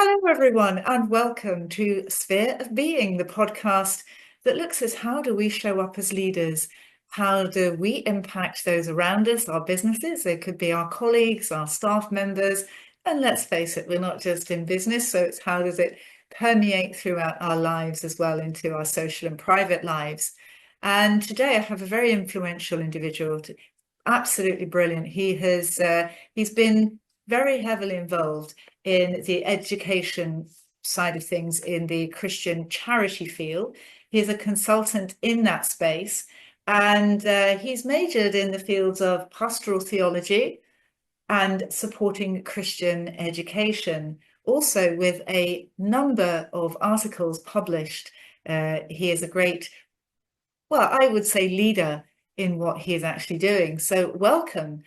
Hello, everyone, and welcome to Sphere of Being, the podcast that looks at how do we show up as leaders? How do we impact those around us, our businesses? They could be our colleagues, our staff members. And let's face it, we're not just in business, so it's how does it permeate throughout our lives as well into our social and private lives. And today I have a very influential individual, absolutely brilliant. He's been very heavily involved in the education side of things in the Christian charity field. He's a consultant in that space, and he's majored in the fields of pastoral theology and supporting Christian education, also with a number of articles published. He is a great, well, I would say leader in what he is actually doing. So welcome,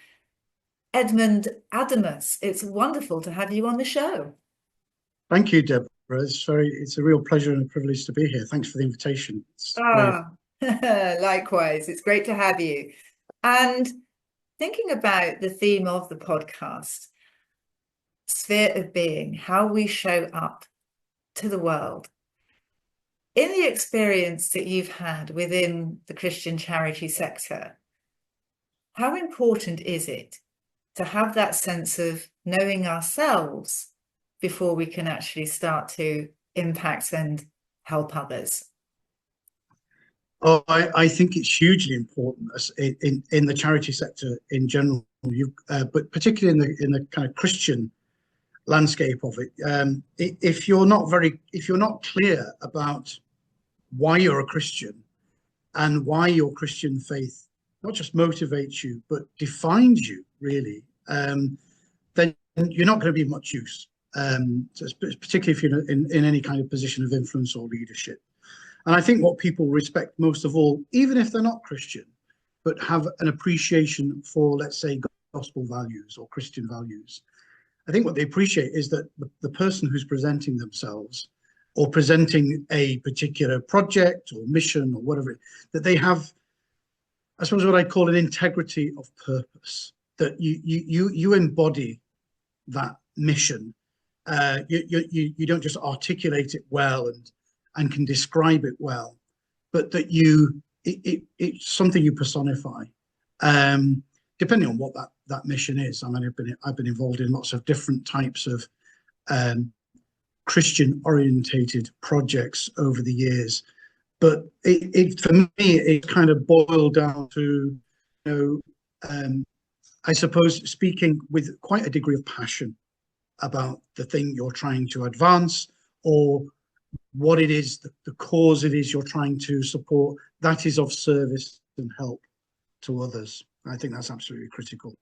Edmund Adamus. It's wonderful to have you on the show. Thank you, Deborah. It's a real pleasure and a privilege to be here. Thanks for the invitation. It's very Ah, likewise. It's great to have you. And thinking about the theme of the podcast, sphere of being, how we show up to the world. In the experience that you've had within the Christian charity sector, how important is it to have that sense of knowing ourselves before we can actually start to impact and help others? Oh, I think it's hugely important in the charity sector in general, but particularly in the kind of Christian landscape of it. If you're not clear about why you're a Christian and why your Christian faith not just motivates you but defines you really, then you're not going to be much use. So particularly if you're in any kind of position of influence or leadership. And I think what people respect most of all, even if they're not Christian, but have an appreciation for, let's say, gospel values or Christian values, I think what they appreciate is that the person who's presenting themselves or presenting a particular project or mission or whatever, that they have, I suppose, what I call an integrity of purpose, that you embody that mission. You don't just articulate it well and can describe it well, but that it's something you personify, depending on what that mission is. I mean, I've been involved in lots of different types of Christian orientated projects over the years, but for me it kind of boiled down to, I suppose, speaking with quite a degree of passion about the thing you're trying to advance, or what it is, the cause it is you're trying to support, that is of service and help to others. I think that's absolutely critical.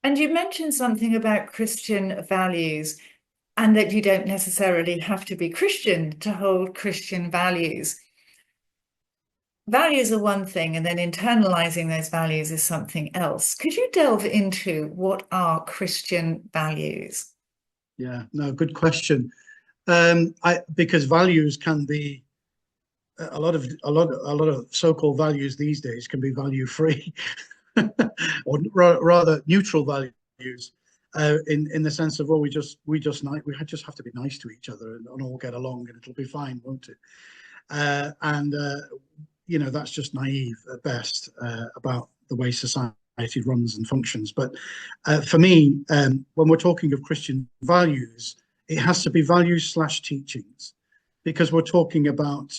And you mentioned something about Christian values, and that you don't necessarily have to be Christian to hold Christian values. Values are one thing, and then internalizing those values is something else. Could you delve into what are Christian values? Yeah, no, good question. Because values can be a lot of so-called values these days can be value-free, or rather neutral values, in the sense of, oh, we just have to be nice to each other and all get along and it'll be fine, won't it? That's just naive at best about the way society runs and functions. But for me, when we're talking of Christian values, it has to be values / teachings, because we're talking about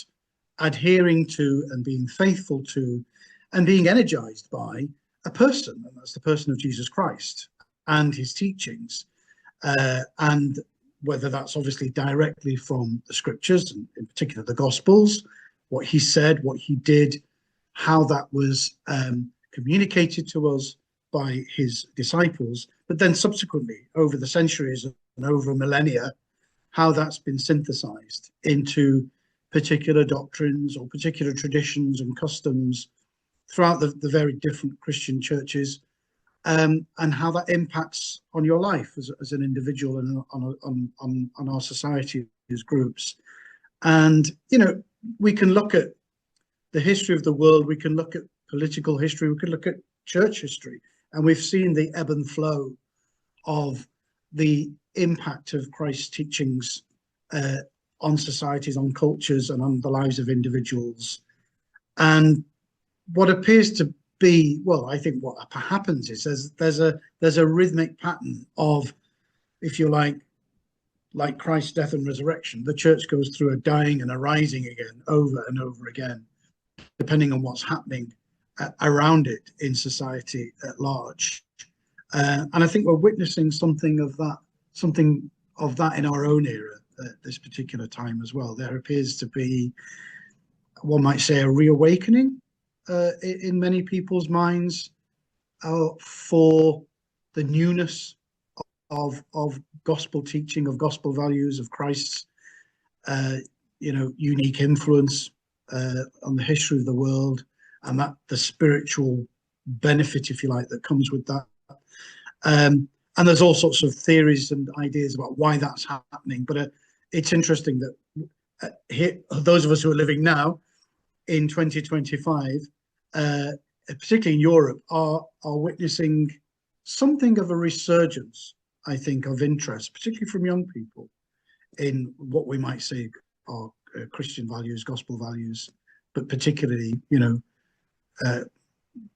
adhering to and being faithful to and being energized by a person, and that's the person of Jesus Christ and his teachings, and whether that's obviously directly from the scriptures, and in particular the Gospels, what he said, what he did, how that was communicated to us by his disciples, but then subsequently over the centuries and over millennia, how that's been synthesized into particular doctrines or particular traditions and customs throughout the very different Christian churches, and how that impacts on your life as an individual and on our society as groups. And, we can look at the history of the world, we can look at political history, we can look at church history, and we've seen the ebb and flow of the impact of Christ's teachings on societies, on cultures, and on the lives of individuals. And what appears to be, well, I think what happens is there's a rhythmic pattern of, if you like Christ's death and resurrection, the church goes through a dying and a rising again, over and over again, depending on what's happening around it in society at large. And I think we're witnessing something of that in our own era at this particular time as well. There appears to be, one might say, a reawakening in many people's minds for the newness of gospel teaching, of gospel values, of Christ's unique influence on the history of the world, and that the spiritual benefit, if you like, that comes with that. And there's all sorts of theories and ideas about why that's happening. But it's interesting that here, those of us who are living now in 2025, particularly in Europe, are witnessing something of a resurgence, I think, of interest, particularly from young people, in what we might say are Christian values, gospel values, but particularly,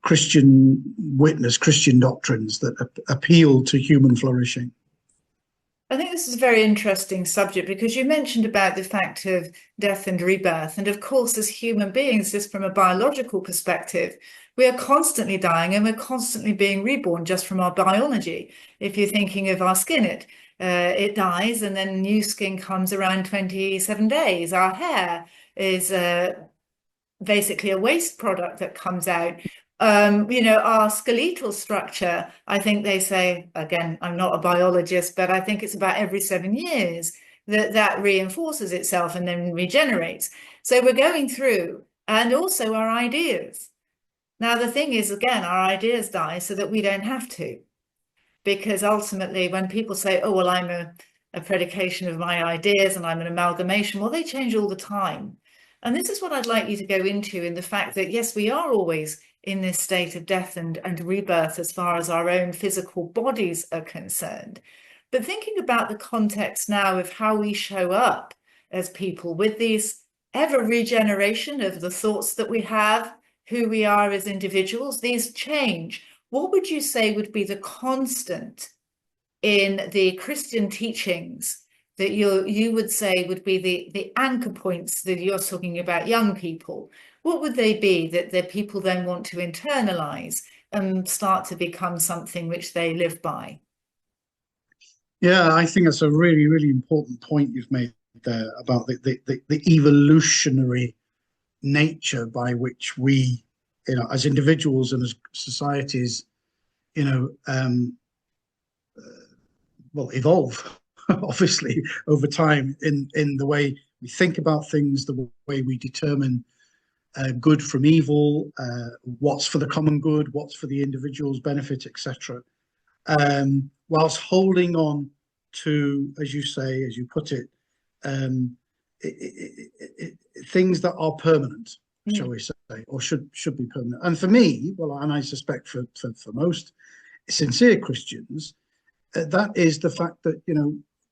Christian witness, Christian doctrines that appeal to human flourishing. I think this is a very interesting subject, because you mentioned about the fact of death and rebirth. And of course, as human beings, just from a biological perspective, we are constantly dying and we're constantly being reborn just from our biology. If you're thinking of our skin, it dies and then new skin comes around 27 days. Our hair is basically a waste product that comes out. Our skeletal structure, I think they say, again, I'm not a biologist, but I think it's about every 7 years that reinforces itself and then regenerates. So we're going through, and also our ideas. Now, the thing is, again, our ideas die so that we don't have to, because ultimately when people say, oh, well, I'm a predication of my ideas and I'm an amalgamation, well, they change all the time. And this is what I'd like you to go into, in the fact that, yes, we are always in this state of death and rebirth as far as our own physical bodies are concerned. But thinking about the context now of how we show up as people with these ever regeneration of the thoughts that we have, who we are as individuals, these change. What would you say would be the constant in the Christian teachings that you would say would be the anchor points that you're talking about young people? What would they be that people then want to internalize and start to become something which they live by? Yeah, I think that's a really, really important point you've made there about the evolutionary nature by which we, as individuals and as societies, evolve, obviously, over time in the way we think about things, the way we determine good from evil, what's for the common good, what's for the individual's benefit, etc. Whilst holding on to, as you say, as you put it, things that are permanent, shall we say, or should be permanent. And for me, well, and I suspect for most sincere Christians, that is the fact that,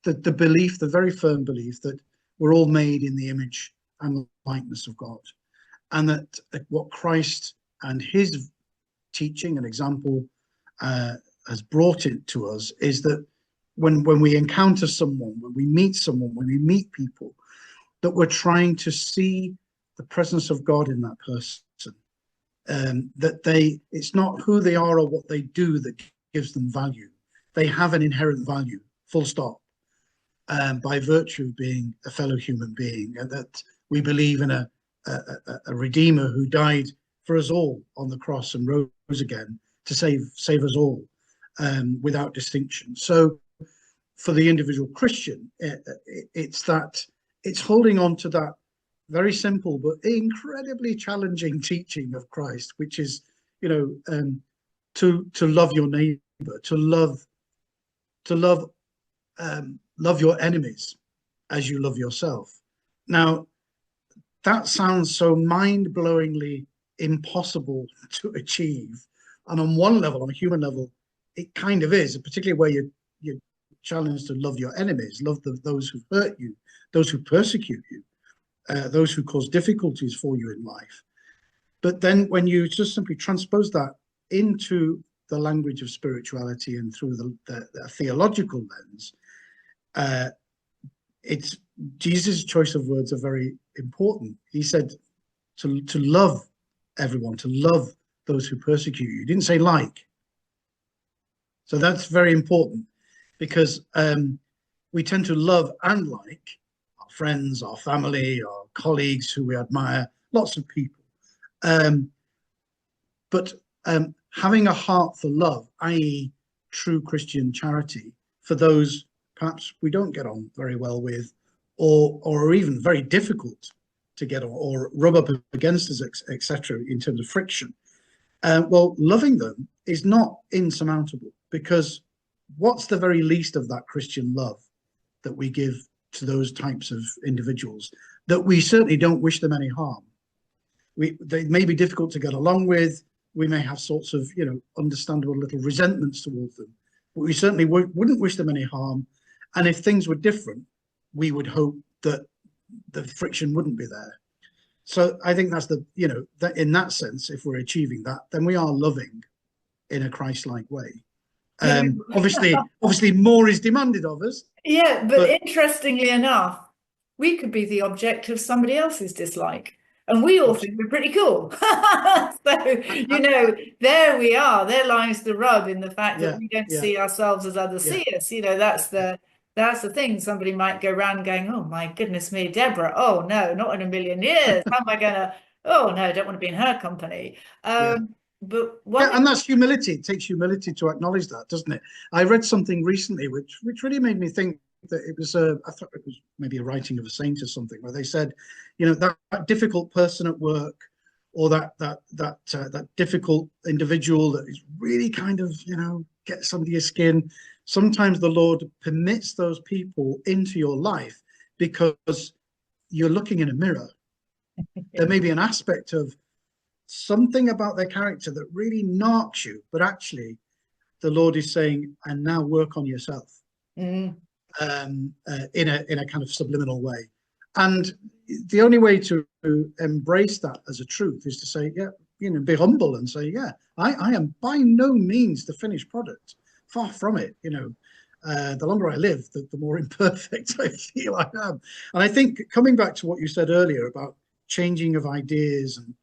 the belief, the very firm belief that we're all made in the image and likeness of God, and that what Christ and his teaching and example has brought it to us is that when we encounter someone, when we meet someone, when we meet people, that we're trying to see the presence of God in that person. That it's not who they are or what they do that gives them value. They have an inherent value, full stop, by virtue of being a fellow human being, and that we believe in a Redeemer who died for us all on the cross and rose again to save us all, without distinction. So for the individual Christian, it's holding on to that very simple but incredibly challenging teaching of Christ, which is, to love your neighbor, to love your enemies as you love yourself. Now, that sounds so mind-blowingly impossible to achieve, and on one level, on a human level, it kind of is, particularly where challenge to love your enemies, love those who hurt you, those who persecute you, those who cause difficulties for you in life. But then when you just simply transpose that into the language of spirituality and through the theological lens, it's Jesus' choice of words are very important. He said to love everyone, to love those who persecute you. He didn't say like. So that's very important, because we tend to love and like our friends, our family, our colleagues who we admire, lots of people. But having a heart for love, i.e. true Christian charity, for those perhaps we don't get on very well with, or even very difficult to get on, or rub up against us, etc., in terms of friction. Well, loving them is not insurmountable, because what's the very least of that Christian love that we give to those types of individuals, that we certainly don't wish them any harm? They may be difficult to get along with. We may have sorts of, understandable little resentments towards them, but we certainly wouldn't wish them any harm. And if things were different, we would hope that the friction wouldn't be there. So I think that's that in that sense, if we're achieving that, then we are loving in a Christ-like way. Obviously more is demanded of us. Yeah, but interestingly enough, we could be the object of somebody else's dislike, and we all think we're pretty cool. So, there we are. There lies the rub, in the fact that we don't see ourselves as others see us. That's the thing. Somebody might go around going, "Oh my goodness me, Deborah. Oh no, not in a million years. How am I gonna? Oh no, I don't want to be in her company." But and that's humility. It takes humility to acknowledge that, doesn't it? I read something recently which really made me think that it was I thought it was maybe a writing of a saint or something, where they said, that difficult person at work, or that difficult individual that is really kind of gets under your skin. Sometimes the Lord permits those people into your life because you're looking in a mirror. There may be an aspect of something about their character that really knocks you, but actually the Lord is saying, and now work on yourself. In a kind of subliminal way. And the only way to embrace that as a truth is to say, be humble and say, I am by no means the finished product. Far from it. The longer I live, the more imperfect I feel I am. And I think, coming back to what you said earlier about changing of ideas and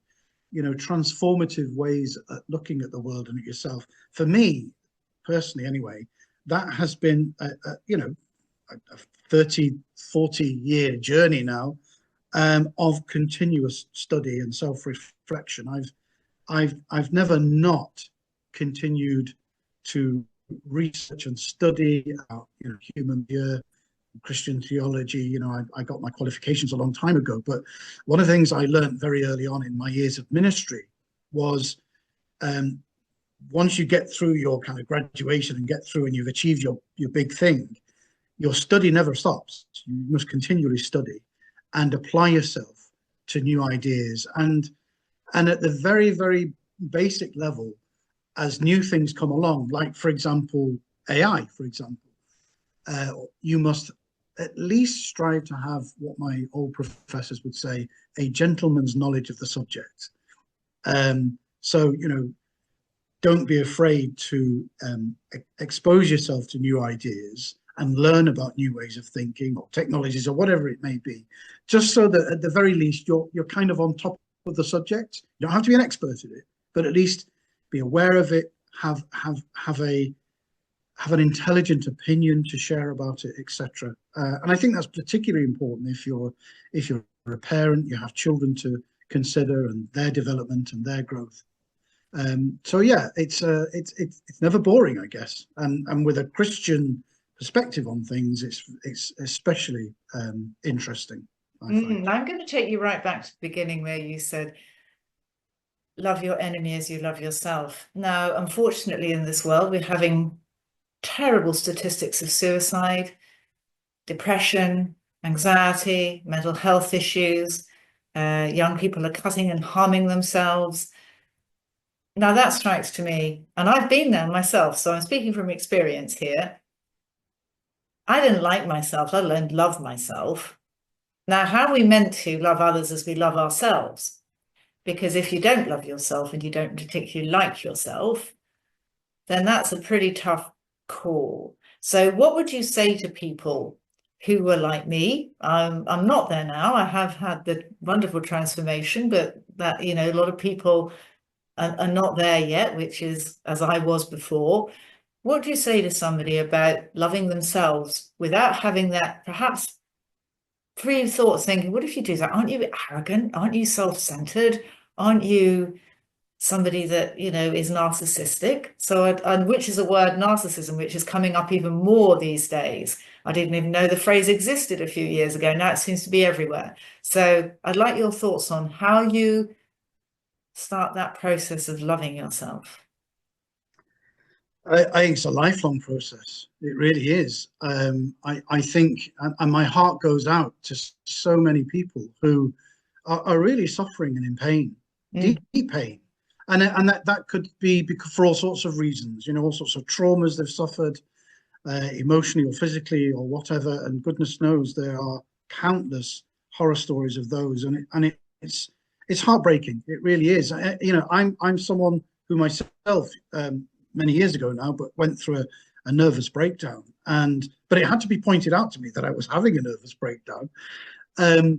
transformative ways at looking at the world and at yourself, for me personally anyway, that has been a 30-40 year journey now of continuous study and self-reflection. I've never not continued to research and study about human behavior, Christian theology. I got my qualifications a long time ago, but one of the things I learned very early on in my years of ministry was once you get through your kind of graduation and get through and you've achieved your big thing, your study never stops. You must continually study and apply yourself to new ideas. And at the very, very basic level, as new things come along, like, for example, AI, for example, you must at least strive to have what my old professors would say, a gentleman's knowledge of the subject. So, don't be afraid to expose yourself to new ideas and learn about new ways of thinking or technologies or whatever it may be, just so that at the very least you're kind of on top of the subject. You don't have to be an expert in it, but at least be aware of it, have an intelligent opinion to share about it, etc. And I think that's particularly important if you're a parent, you have children to consider and their development and their growth. So yeah, it's never boring, I guess, and with a Christian perspective on things, it's especially interesting. I'm going to take you right back to the beginning where you said, love your enemy as you love yourself. Now, unfortunately, in this world, we're having terrible statistics of suicide, depression, anxiety, mental health issues. Young people are cutting and harming themselves. Now that strikes to me, and I've been there myself, so I'm speaking from experience here. I didn't like myself, let alone love myself. Now, how are we meant to love others as we love ourselves? Because if you don't love yourself and you don't particularly like yourself, then that's a pretty tough call. So what would you say to people who were like me? I'm not there now. I have had the wonderful transformation, but that, a lot of people are not there yet, which is as I was before. What do you say to somebody about loving themselves without having that perhaps free thoughts thinking, what if you do that? Aren't you arrogant? Aren't you self-centered? Aren't you somebody that is narcissistic? So and which is a word, narcissism, which is coming up even more these days. I didn't even know the phrase existed a few years ago. Now it seems to be everywhere. So I'd like your thoughts on how you start that process of loving yourself. I think it's a lifelong process. It really is. I think, and my heart goes out to so many people who are really suffering and in pain, deep pain. And that could be because for all sorts of reasons, all sorts of traumas they've suffered, emotionally or physically or whatever. And goodness knows there are countless horror stories of those. It's heartbreaking. It really is. I'm someone who myself, many years ago now, but went through a nervous breakdown. But it had to be pointed out to me that I was having a nervous breakdown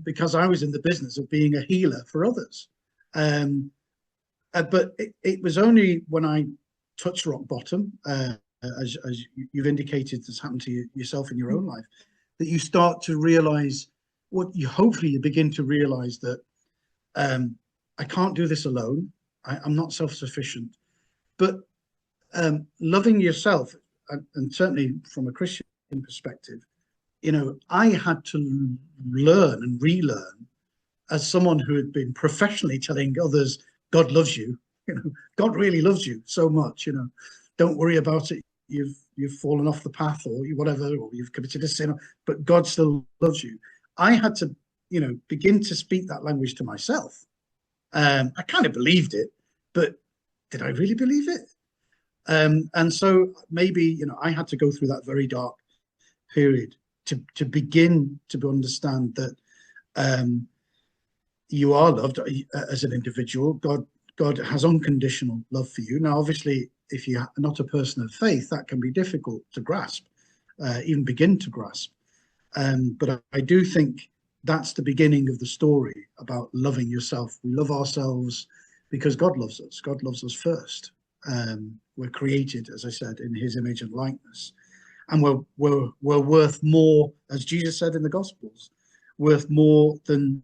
because I was in the business of being a healer for others. But it was only when I touched rock bottom, as you've indicated has happened to yourself in your own life, that you start to realize hopefully you begin to realize that I can't do this alone. I'm not self-sufficient. But loving yourself, and certainly from a Christian perspective, I had to learn and relearn as someone who had been professionally telling others, God loves you, God really loves you so much, don't worry about it. You've fallen off the path or whatever, or you've committed a sin, but God still loves you. I had to, begin to speak that language to myself. I kind of believed it, but did I really believe it? And so maybe, I had to go through that very dark period to begin to understand that you are loved as an individual. God has unconditional love for you. Now, obviously, if you're not a person of faith, that can be difficult to grasp, even begin to grasp. But I do think that's the beginning of the story about loving yourself. We love ourselves because God loves us. God loves us first. We're created, as I said, in his image and likeness. And we're worth more, as Jesus said in the Gospels, worth more than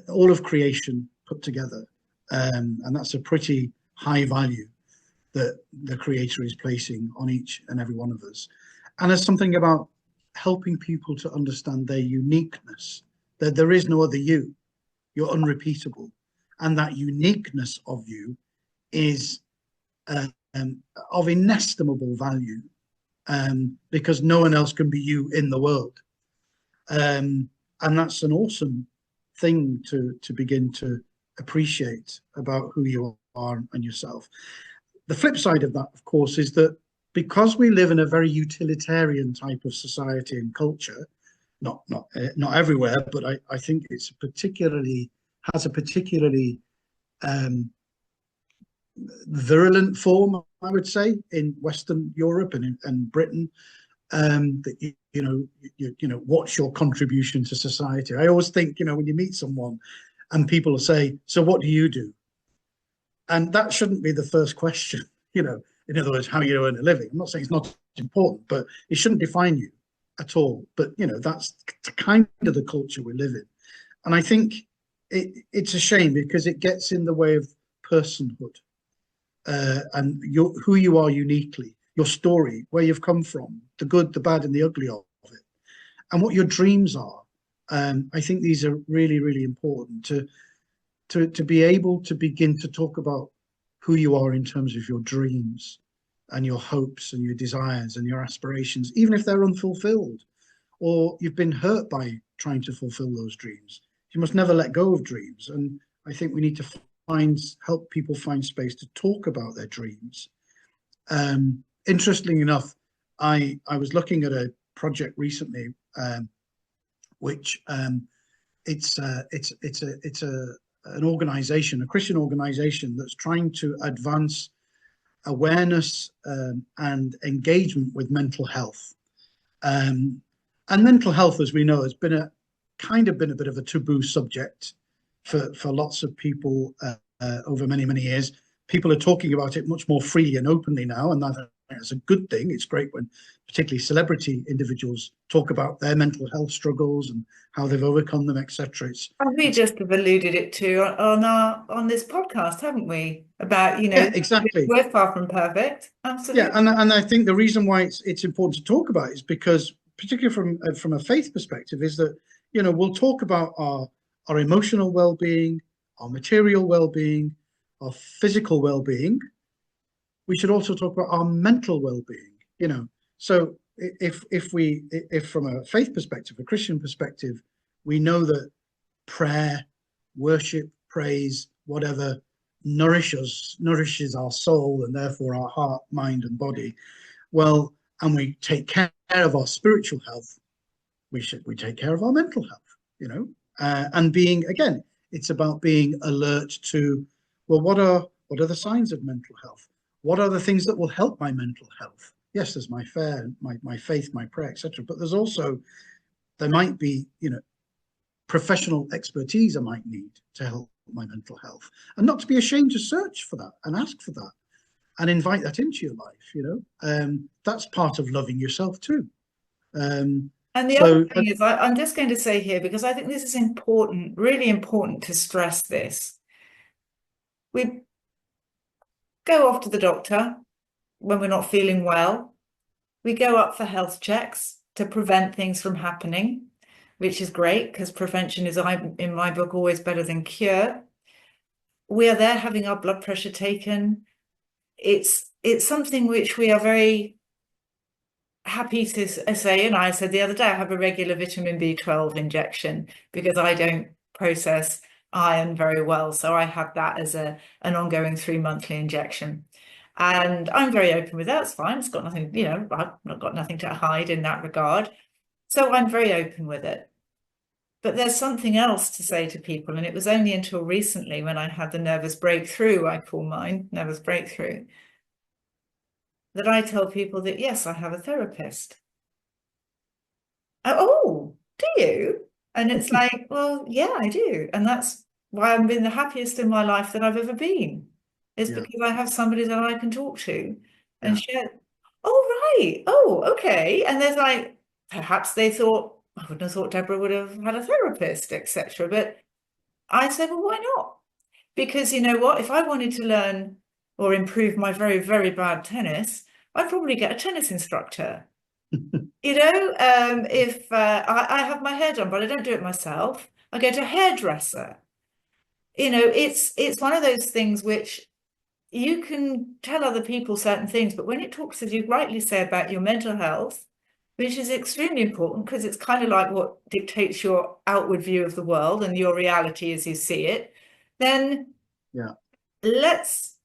all of creation put together. And that's a pretty high value that the Creator is placing on each and every one of us. And there's something about helping people to understand their uniqueness, that there is no other you. You're unrepeatable. And that uniqueness of you is of inestimable value, because no one else can be you in the world. And that's an awesome thing to begin to appreciate about who you are and yourself. The flip side of that, of course, is that because we live in a very utilitarian type of society and culture, not everywhere, but I think it's has a particularly virulent form, I would say, in Western Europe and Britain. That what's your contribution to society? I always think, when you meet someone and people say, so what do you do? And that shouldn't be the first question. In other words, how you earn a living. I'm not saying it's not important, but it shouldn't define you at all. But that's kind of the culture we live in. And I think it's a shame because it gets in the way of personhood, and who you are uniquely, your story, where you've come from, the good, the bad, and the ugly of it, and what your dreams are. I think these are really, really important to be able to begin to talk about who you are in terms of your dreams and your hopes and your desires and your aspirations, even if they're unfulfilled or you've been hurt by trying to fulfill those dreams. You must never let go of dreams. And I think we need to help people find space to talk about their dreams. Interestingly enough, I was looking at a project recently, which it's an organization, a Christian organization that's trying to advance awareness and engagement with mental health. And mental health, as we know, has been a bit of a taboo subject for lots of people over many years. People are talking about it much more freely and openly now, and that's a good thing. It's great when particularly celebrity individuals talk about their mental health struggles and how they've overcome them, etc. And we just have alluded it to on this podcast, haven't we? About, Yeah, exactly. we're far from perfect. Yeah, Absolutely. and I think the reason why it's important to talk about it is because, particularly from a faith perspective, is that we'll talk about our emotional well-being, our material well-being, our physical well-being. We should also talk about our mental well-being. So if from a faith perspective, a Christian perspective, we know that prayer, worship, praise, whatever, nourishes our soul and therefore our heart, mind, and body. Well, and we take care of our spiritual health, we take care of our mental health. And being, again, it's about being alert to, well, what are the signs of mental health? What are the things that will help my mental health? Yes, there's my faith, my prayer, etc. But there might be professional expertise I might need to help my mental health, and not to be ashamed to search for that and ask for that and invite that into your life. That's part of loving yourself too. And the other thing is, I'm just going to say here, because I think this is important, really important to stress this. We go off to the doctor when we're not feeling well. We go up for health checks to prevent things from happening, which is great because prevention is, in my book, always better than cure. We are there having our blood pressure taken. It's something which we are very happy to say, and I said the other day, I have a regular vitamin B12 injection because I don't process iron very well. So I have that as an ongoing 3-monthly injection. And I'm very open with that. It's fine. It's got nothing, I've not got nothing to hide in that regard. So I'm very open with it. But there's something else to say to people. And it was only until recently when I had the nervous breakthrough, I call mine nervous breakthrough, that I tell people that, yes, I have a therapist. Oh, do you? And it's like, well, yeah, I do. And that's why I've been the happiest in my life that I've ever been. Is because I have somebody that I can talk to and share. Oh, right. Oh, okay. And there's like, perhaps they thought, I wouldn't have thought Deborah would have had a therapist, etc. But I said, well, why not? Because you know what? If I wanted to learn or improve my very, very bad tennis, I'd probably get a tennis instructor. If I have my hair done, but I don't do it myself, I go to a hairdresser. It's one of those things which you can tell other people certain things, but when it talks, as you rightly say, about your mental health, which is extremely important because it's kind of like what dictates your outward view of the world and your reality as you see it, then let's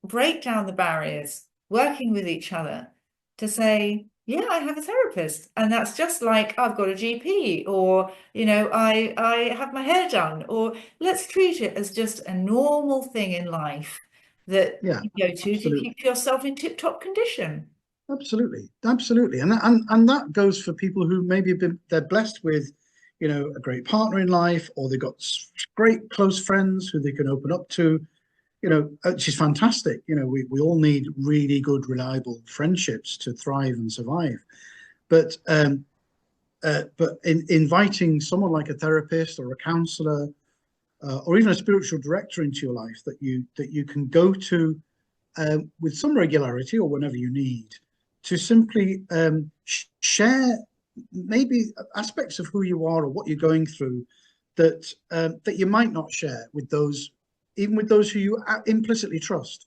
break down the barriers, working with each other to say, yeah, I have a therapist. And that's just like I've got a GP, or, I have my hair done, or let's treat it as just a normal thing in life that you go to keep yourself in tip-top condition. Absolutely, and that goes for people who maybe they're blessed with, a great partner in life, or they've got great close friends who they can open up to, which is fantastic. We all need really good, reliable friendships to thrive and survive. But in inviting someone like a therapist or a counselor, or even a spiritual director into your life that you can go to with some regularity or whenever you need, to simply share maybe aspects of who you are or what you're going through that you might not share with those, even with those who you implicitly trust.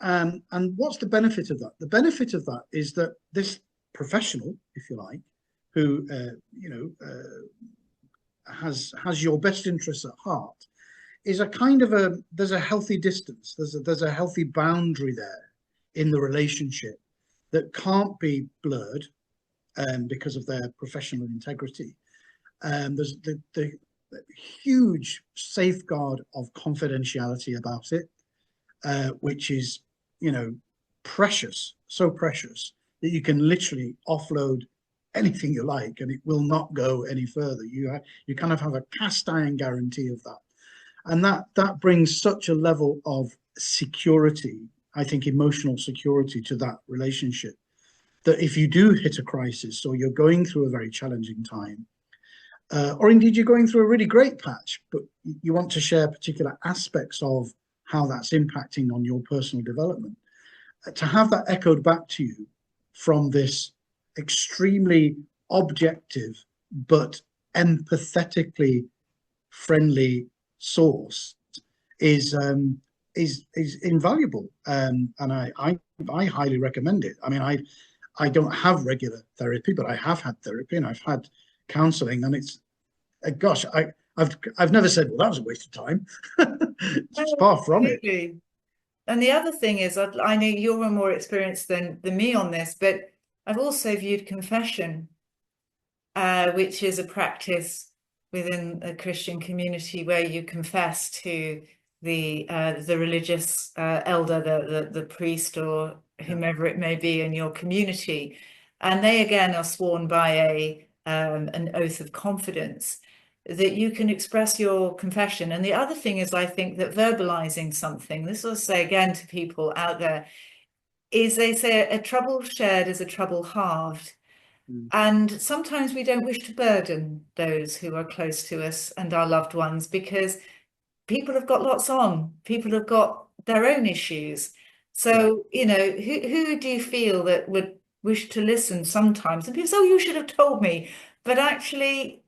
And what's the benefit of that? The benefit of that is that this professional, if you like, who has your best interests at heart, is a kind of there's a healthy distance, there's a healthy boundary there in the relationship that can't be blurred because of their professional integrity. There's the huge safeguard of confidentiality about it, which is, precious, so precious that you can literally offload anything you like and it will not go any further. You kind of have a cast iron guarantee of that. And that brings such a level of security, I think emotional security to that relationship, that if you do hit a crisis or you're going through a very challenging time, or indeed you're going through a really great patch, but you want to share particular aspects of how that's impacting on your personal development, to have that echoed back to you from this extremely objective but empathetically friendly source is invaluable, and I highly recommend it. I mean, I don't have regular therapy, but I have had therapy and I've had counselling, and it's gosh, I've never said, well, that was a waste of time. It's far from it. Absolutely. And the other thing is, I know you're more experienced than me on this, but I've also viewed confession, which is a practice within a Christian community where you confess to the religious elder, the priest, or whomever it may be in your community, and they again are sworn by an oath of confidence that you can express your confession. And the other thing is, I think that verbalizing something, this will say again to people out there, is they say a trouble shared is a trouble halved. And sometimes we don't wish to burden those who are close to us and our loved ones, because people have got lots on, people have got their own issues. So, who do you feel that would wish to listen sometimes? And people say, oh, you should have told me. But actually,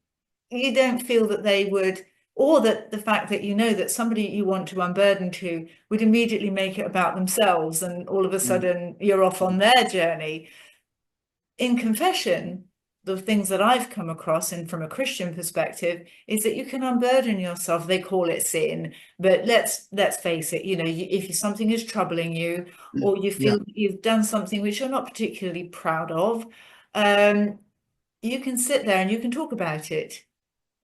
you don't feel that they would, or that the fact that that somebody you want to unburden to would immediately make it about themselves, and all of a sudden you're off on their journey. In confession, the things that I've come across, and from a Christian perspective, is that you can unburden yourself. They call it sin, but let's face it, if something is troubling you, or you feel that you've done something which you're not particularly proud of, you can sit there and you can talk about it.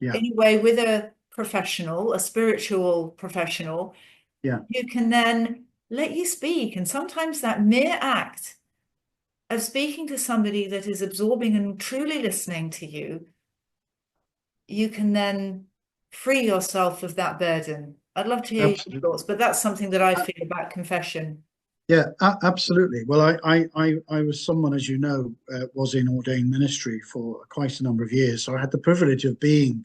Anyway, with a professional, a spiritual professional, you can then let you speak. And sometimes that mere act of speaking to somebody that is absorbing and truly listening to you, you can then free yourself of that burden. I'd love to hear your thoughts, but that's something that I feel about confession. Yeah, absolutely. Well, I was someone, as you know, was in ordained ministry for quite a number of years. So I had the privilege of being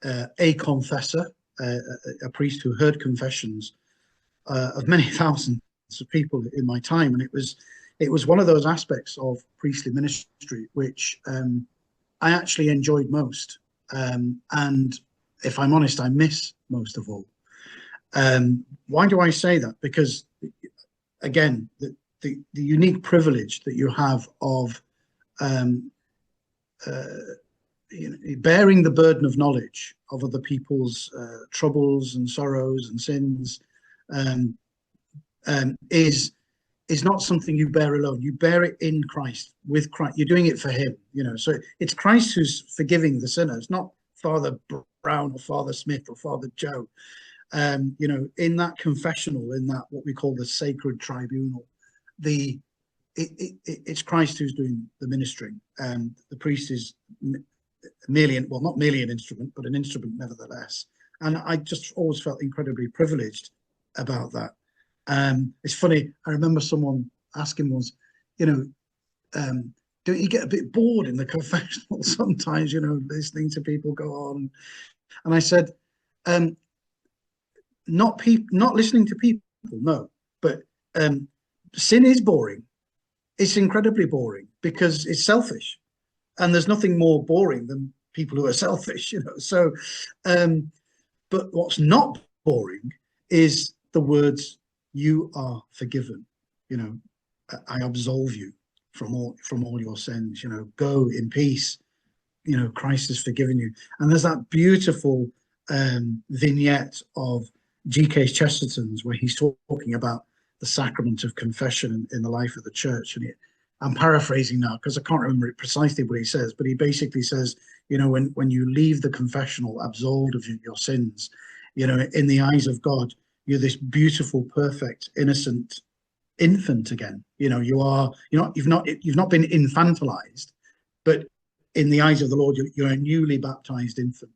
a confessor, a priest who heard confessions of many thousands of people in my time. And it was one of those aspects of priestly ministry which I actually enjoyed most. And if I'm honest, I miss most of all. Why do I say that? Because, again, the unique privilege that you have of bearing the burden of knowledge of other people's troubles and sorrows and sins is not something you bear alone. You bear it in Christ, with Christ. You're doing it for him, So it's Christ who's forgiving the sinners, not Father Brown or Father Smith or Father Joe. In that confessional, in that what we call the sacred tribunal, it's Christ who's doing the ministering. The priest is merely, well, not merely an instrument, but an instrument nevertheless. And I just always felt incredibly privileged about that. It's funny, I remember someone asking once, don't you get a bit bored in the confessional sometimes, listening to people go on? And I said, not listening to people, no, but sin is boring. It's incredibly boring because it's selfish, and there's nothing more boring than people who are selfish, So, but what's not boring is the words, "You are forgiven." I absolve you from all your sins. Go in peace. Christ has forgiven you. And there's that beautiful vignette of G.K. Chesterton's where he's talking about the sacrament of confession in the life of the church. And I'm paraphrasing now because I can't remember precisely what he says, but he basically says, when you leave the confessional absolved of your sins, in the eyes of God, you're this beautiful, perfect, innocent infant again. You've not been infantilized, but in the eyes of the Lord, you're a newly baptized infant.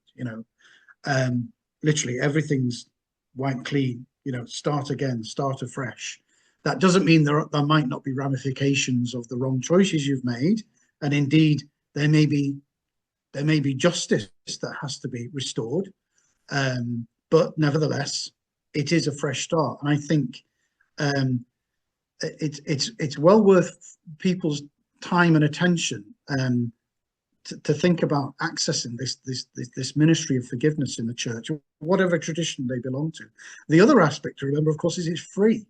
Literally everything's wiped clean. Start again, start afresh. That doesn't mean there might not be ramifications of the wrong choices you've made, and indeed there may be justice that has to be restored. But nevertheless, it is a fresh start, and I think it's well worth people's time and attention to think about accessing this ministry of forgiveness in the church, whatever tradition they belong to. The other aspect to remember, of course, is it's free.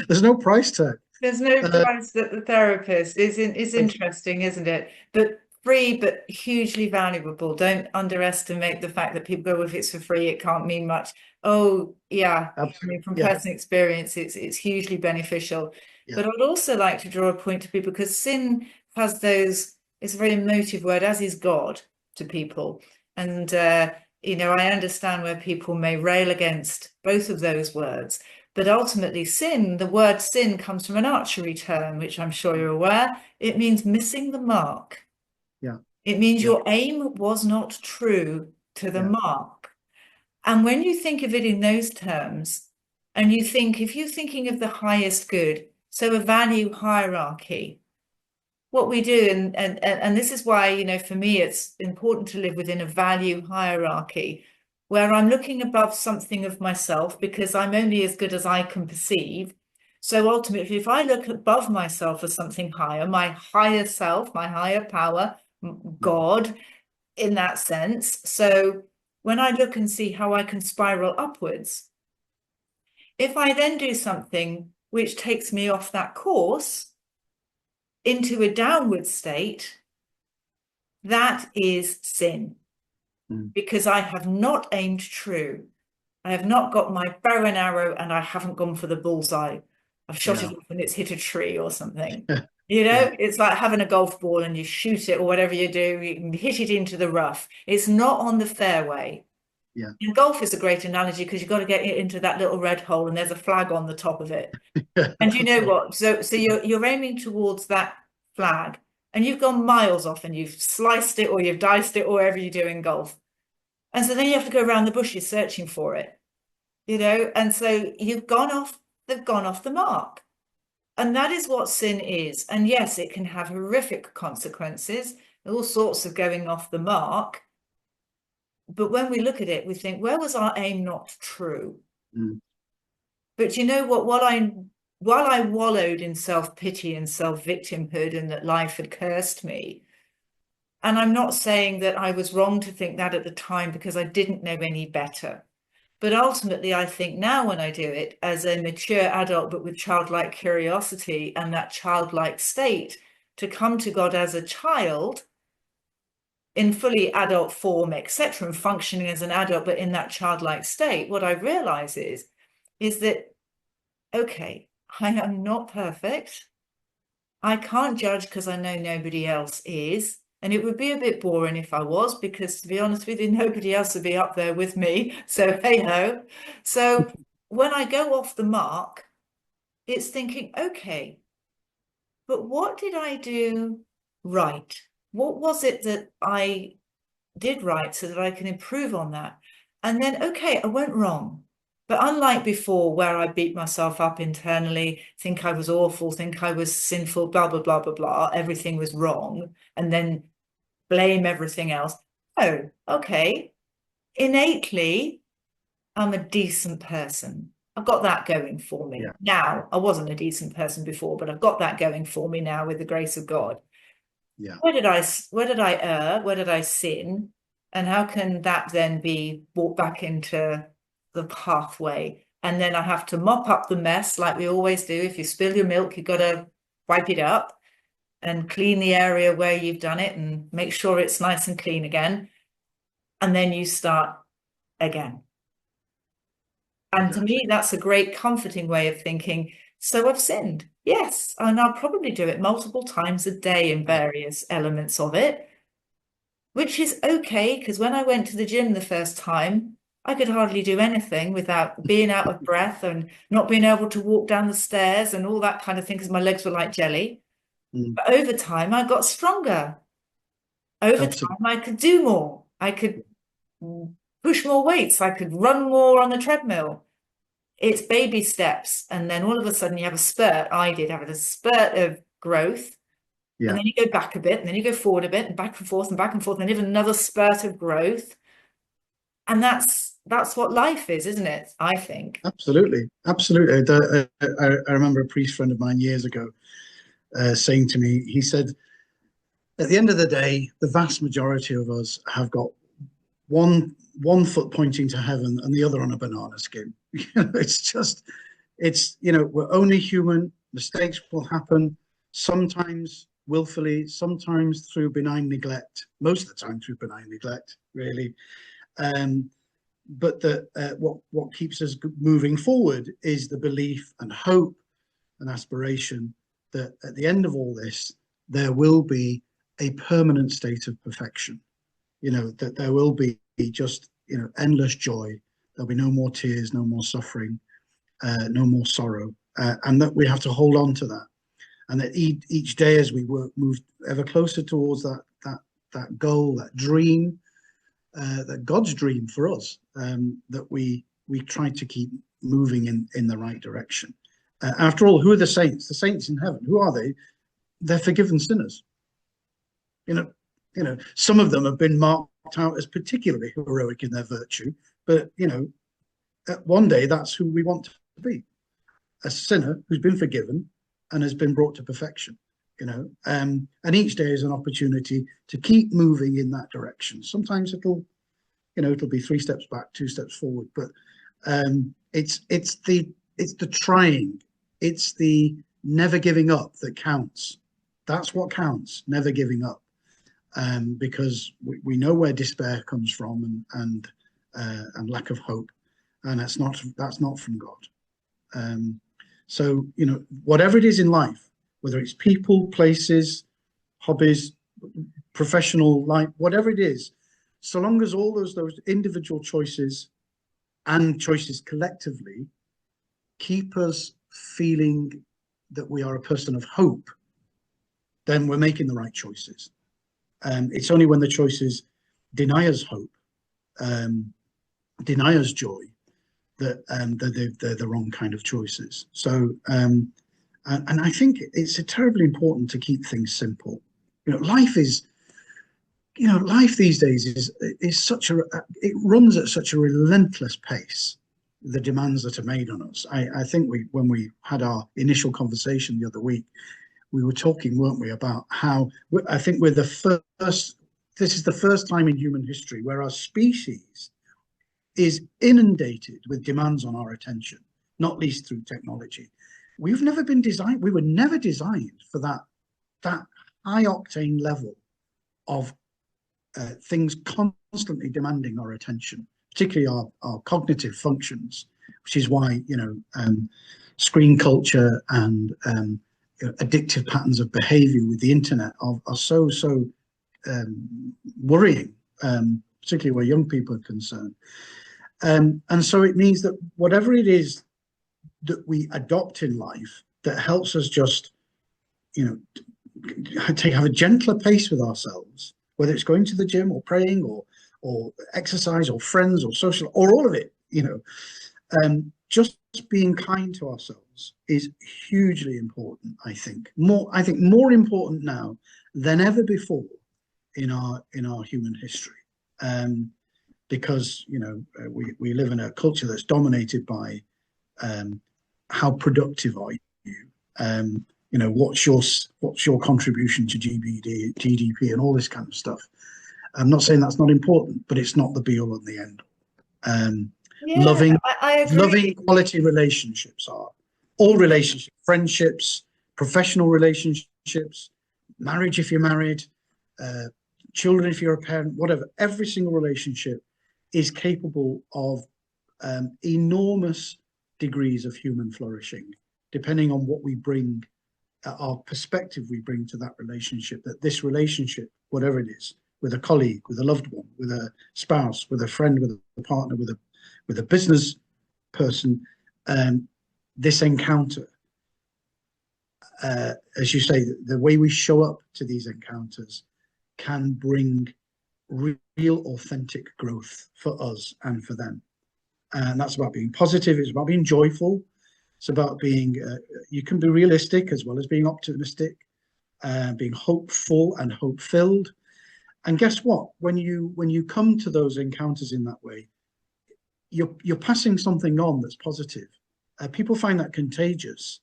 There's no price tag. There's no price that the therapist is interesting, isn't it? But free, but hugely valuable. Don't underestimate the fact that people go, if it's for free, it can't mean much. Oh, yeah. Absolutely. I mean, from personal experience, it's hugely beneficial. Yeah. But I'd also like to draw a point to people, because sin has it's a very emotive word, as is God to people. And, I understand where people may rail against both of those words. But ultimately, the word sin comes from an archery term, which I'm sure you're aware. It means missing the mark. Yeah. It means your aim was not true to the mark. And when you think of it in those terms, and if you're thinking of the highest good, so a value hierarchy, what we do, and this is why, for me, it's important to live within a value hierarchy, where I'm looking above something of myself, because I'm only as good as I can perceive. So ultimately, if I look above myself as something higher, my higher self, my higher power, God, in that sense. So when I look and see how I can spiral upwards, if I then do something which takes me off that course into a downward state, that is sin. Because I have not aimed true. I have not got my bow and arrow, and I haven't gone for the bullseye. I've shot it off and it's hit a tree or something. It's like having a golf ball and you shoot it, or whatever you do, you can hit it into the rough. It's not on the fairway. Yeah. And golf is a great analogy, because you've got to get it into that little red hole, and there's a flag on the top of it. And you know what? So you're aiming towards that flag, and you've gone miles off, and you've sliced it or you've diced it, or whatever you do in golf. And so then you have to go around the bushes searching for it, and so they've gone off the mark. And that is what sin is. And yes, it can have horrific consequences, all sorts of going off the mark. But when we look at it, we think, where was our aim not true? But you know what? While I wallowed in self-pity and self-victimhood, and that life had cursed me, and I'm not saying that I was wrong to think that at the time, because I didn't know any better. But ultimately, I think now, when I do it as a mature adult, but with childlike curiosity and that childlike state, to come to God as a child in fully adult form, etc., and functioning as an adult, but in that childlike state, what I realize is that, okay, I am not perfect. I can't judge, because I know nobody else is. And it would be a bit boring if I was, because, to be honest with you, nobody else would be up there with me. So hey ho. So when I go off the mark, it's thinking, okay, but what did I do right? What was it that I did right, so that I can improve on that? And then, okay, I went wrong. But unlike before, where I beat myself up internally, think I was awful, think I was sinful, blah, blah, blah, blah, blah, everything was wrong, and then blame everything else. Oh, okay. Innately, I'm a decent person. I've got that going for me. Now, I wasn't a decent person before, but I've got that going for me now with the grace of God. Where did I err? Where did I sin? And how can that then be brought back into the pathway? And then I have to mop up the mess, like we always do. If you spill your milk, you've got to wipe it up and clean the area where you've done it, and make sure it's nice and clean again. And then you start again. And to exactly. me, that's a great comforting way of thinking. So I've sinned. Yes. And I'll probably do it multiple times a day in various elements of it, which is okay. Because when I went to the gym the first time, I could hardly do anything without being out of breath and not being able to walk down the stairs and all that kind of thing because my legs were like jelly. Mm, But over time, I got stronger. Over absolutely. time, I could do more. I could push more weights. I could run more on the treadmill. It's baby steps. And then all of a sudden you have a spurt. I did have a spurt of growth. And Yeah, then you go back a bit, and then you go forward a bit, and back and forth and back and forth, and then you have another spurt of growth. And that's what life is, isn't it? I think. absolutely, absolutely. I remember a priest friend of mine years ago saying to me, he said, at the end of the day, the vast majority of us have got one foot pointing to heaven and the other on a banana skin. It's just, we're only human. Mistakes will happen, sometimes willfully, sometimes through benign neglect, most of the time through benign neglect, really. Um, but what keeps us moving forward is the belief and hope and aspiration that at the end of all this, there will be a permanent state of perfection. That there will be just endless joy. There'll be no more tears, no more suffering, no more sorrow, and that we have to hold on to that. And that each day as we move ever closer towards that goal, that dream, that God's dream for us, that we try to keep moving in the right direction. After all, who are the saints? The saints in heaven. Who are they? They're forgiven sinners. You know, some of them have been marked out as particularly heroic in their virtue, but one day that's who we want to be: a sinner who's been forgiven and has been brought to perfection. And each day is an opportunity to keep moving in that direction. Sometimes it'll be 3 steps back, 2 steps forward, but it's the trying, it's the never giving up that counts. That's what counts, never giving up. Because we know where despair comes from, and lack of hope, and that's not from God. So whatever it is in life, whether it's people, places, hobbies, professional life, whatever it is, so long as all those individual choices and choices collectively keep us feeling that we are a person of hope, then we're making the right choices. It's only when the choices deny us hope, deny us joy, that they're the wrong kind of choices. So, and I think it's terribly important to keep things simple. Life is, life these days is it runs at such a relentless pace. The demands that are made on us. I think when we had our initial conversation the other week, we were talking, weren't we, about how I think we're the first. This is the first time in human history where our species is inundated with demands on our attention, not least through technology. We've never been designed. We were never designed for that high octane level of things constantly demanding our attention, particularly our cognitive functions, which is why screen culture and addictive patterns of behavior with the internet are so worrying, particularly where young people are concerned. And so it means that whatever it is that we adopt in life that helps us just, have a gentler pace with ourselves, whether it's going to the gym or praying or exercise or friends or social or all of it, just being kind to ourselves is hugely important. I think more important now than ever before in our human history. Because we live in a culture that's dominated by how productive are you? What's your contribution to GDP and all this kind of stuff. I'm not saying that's not important, but it's not the be all and the end. Yeah, Loving I agree. loving quality relationships are all relationships, friendships, professional relationships, marriage if you're married, children if you're a parent, whatever. Every single relationship is capable of enormous degrees of human flourishing, depending on what we bring, our perspective we bring to that relationship, that this relationship, whatever it is, with a colleague, with a loved one, with a spouse, with a friend, with a partner, with a business person, this encounter, as you say, the way we show up to these encounters can bring real authentic growth for us and for them. And that's about being positive. It's about being joyful. It's about being, you can be realistic as well as being optimistic, being hopeful and hope-filled. And guess what? When you come to those encounters in that way, you're passing something on that's positive. People find that contagious,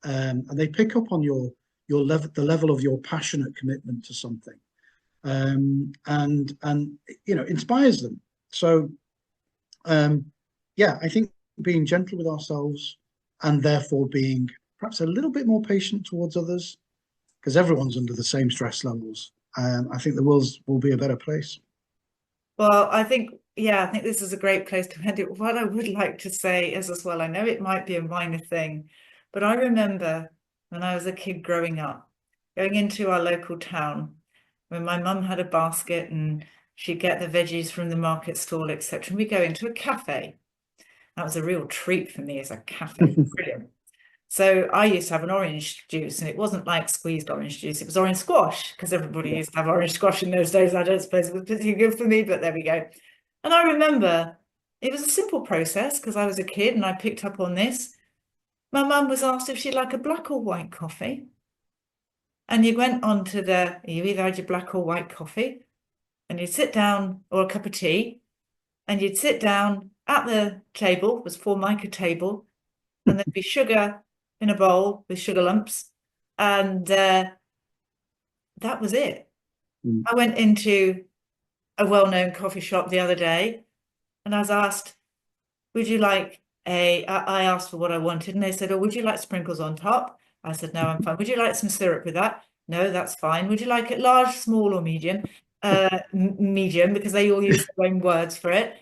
and they pick up on your level, the level of your passionate commitment to something, and inspires them. So, yeah, I think being gentle with ourselves and therefore being perhaps a little bit more patient towards others, because everyone's under the same stress levels. I think the world will be a better place. Well, I think this is a great place to end it. What I would like to say is as well, I know it might be a minor thing, but I remember when I was a kid growing up, going into our local town, when my mum had a basket and she'd get the veggies from the market stall, etc. And we go into a cafe. That was a real treat for me as a cafe. Brilliant. So I used to have an orange juice, and it wasn't like squeezed orange juice, it was orange squash, because everybody used to have orange squash in those days. I don't suppose it was particularly good for me, but there we go. And I remember it was a simple process because I was a kid and I picked up on this. My mum was asked if she'd like a black or white coffee. And you went on to you either had your black or white coffee, and you'd sit down, or a cup of tea, and you'd sit down at the table, it was Formica table, and there'd be sugar in a bowl with sugar lumps, and that was it. I went into a well-known coffee shop the other day, and I was asked, would you like I asked for what I wanted, and they said, oh, would you like sprinkles on top? I said, no, I'm fine. Would you like some syrup with that? No, that's fine. Would you like it large, small, or medium? Medium, because they all use their own words for it.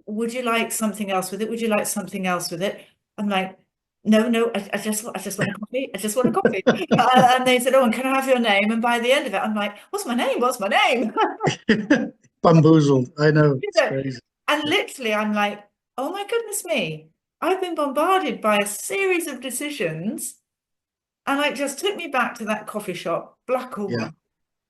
Would you like something else with it? Would you like something else with it? I'm like, no, I just want a coffee. I just want a coffee. And they said, oh, and can I have your name? And by the end of it, I'm like, what's my name? What's my name? Bamboozled. I know. It's crazy. And literally, I'm like, oh my goodness me. I've been bombarded by a series of decisions, and it just took me back to that coffee shop, black or white.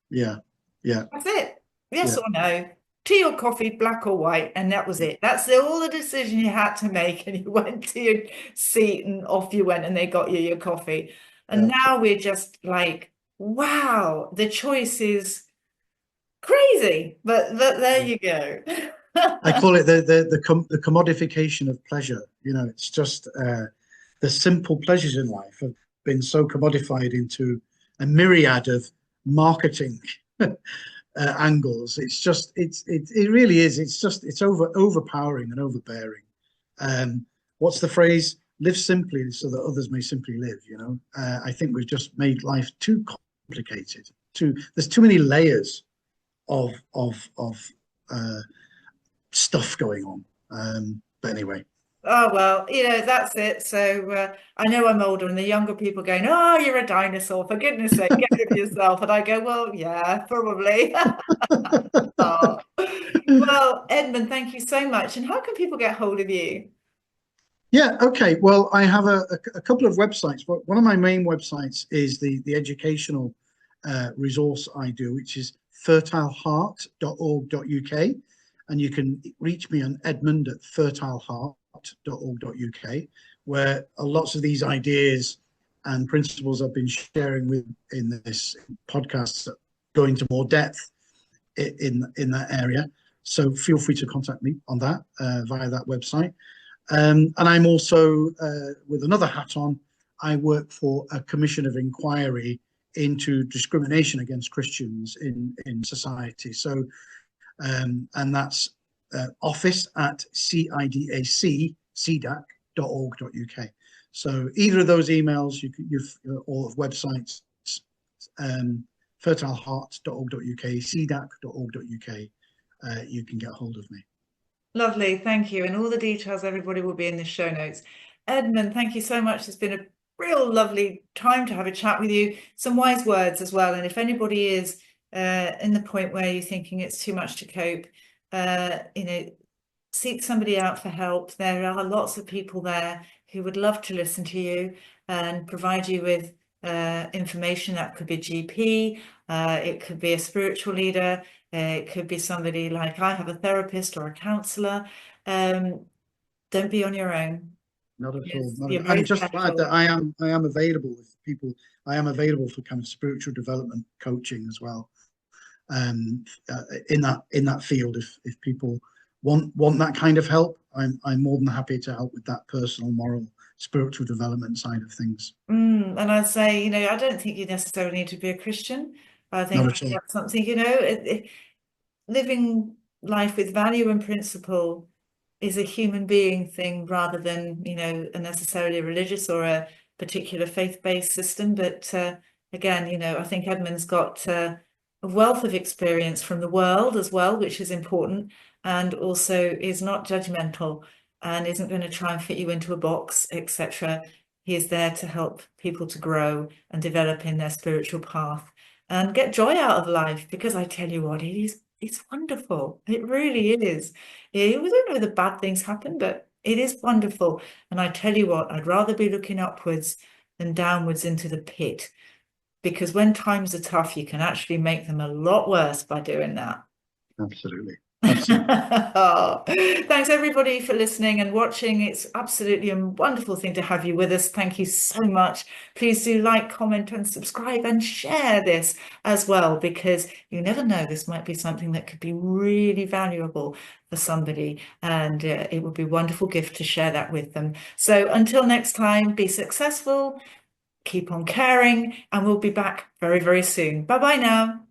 Yeah. That's it. Yes or no. Tea or coffee, black or white, and that was it. That's all the decision you had to make, and you went to your seat and off you went, and they got you your coffee. And now we're just like, wow, the choice is crazy, but there you go. I call it the commodification of pleasure. It's just the simple pleasures in life have been so commodified into a myriad of marketing angles. It's just it really is. It's overpowering and overbearing. What's the phrase? Live simply so that others may simply live. I think we've just made life too complicated. There's too many layers of stuff going on. But anyway. Oh, well, that's it. So I know I'm older, and the younger people going, oh, you're a dinosaur, for goodness sake, get rid of yourself. And I go, well, yeah, probably. Oh. Well, Edmund, thank you so much. And how can people get hold of you? Yeah, okay. Well, I have a couple of websites. One of my main websites is the educational resource I do, which is fertileheart.org.uk. And you can reach me on Edmund at fertileheart.org.uk, where lots of these ideas and principles I've been sharing in this podcast go into more depth in that area. So feel free to contact me on that via that website. And I'm also, with another hat on, I work for a commission of inquiry into discrimination against Christians in society. So, and that's office at cidac.org.uk. So either of those emails, or websites, fertileheart.org.uk, cidac.org.uk, you can get hold of me. Lovely, thank you. And all the details, everybody, will be in the show notes. Edmund, thank you so much. It's been a real lovely time to have a chat with you. Some wise words as well. And if anybody is in the point where you're thinking it's too much to cope, seek somebody out for help. There are lots of people there who would love to listen to you and provide you with information. That could be a GP, it could be a spiritual leader, it could be somebody like I have, a therapist or a counsellor. Don't be on your own. Not at all. Yes, Not you're at, very and just to add special. that I am available if people. I am available for kind of spiritual development coaching as well. In that field, if people want that kind of help, I'm more than happy to help with that personal, moral, spiritual development side of things. And I'd say, I don't think you necessarily need to be a Christian. I Not think at all. that's something, living life with value and principle is a human being thing rather than, a necessarily religious or a particular faith-based system. But again, I think Edmund's got a wealth of experience from the world as well, which is important, and also is not judgmental and isn't going to try and fit you into a box, etc. He is there to help people to grow and develop in their spiritual path and get joy out of life, because I tell you what, it's wonderful. It really is. Yeah, we don't know the bad things happen, but it is wonderful. And I tell you what, I'd rather be looking upwards than downwards into the pit, because when times are tough, you can actually make them a lot worse by doing that. Absolutely. Absolutely. Oh, thanks everybody for listening and watching. It's absolutely a wonderful thing to have you with us. Thank you so much. Please do like, comment, and subscribe and share this as well, because you never know, this might be something that could be really valuable for somebody, and it would be a wonderful gift to share that with them. So until next time, be successful, keep on caring, and we'll be back very, very soon. Bye bye now.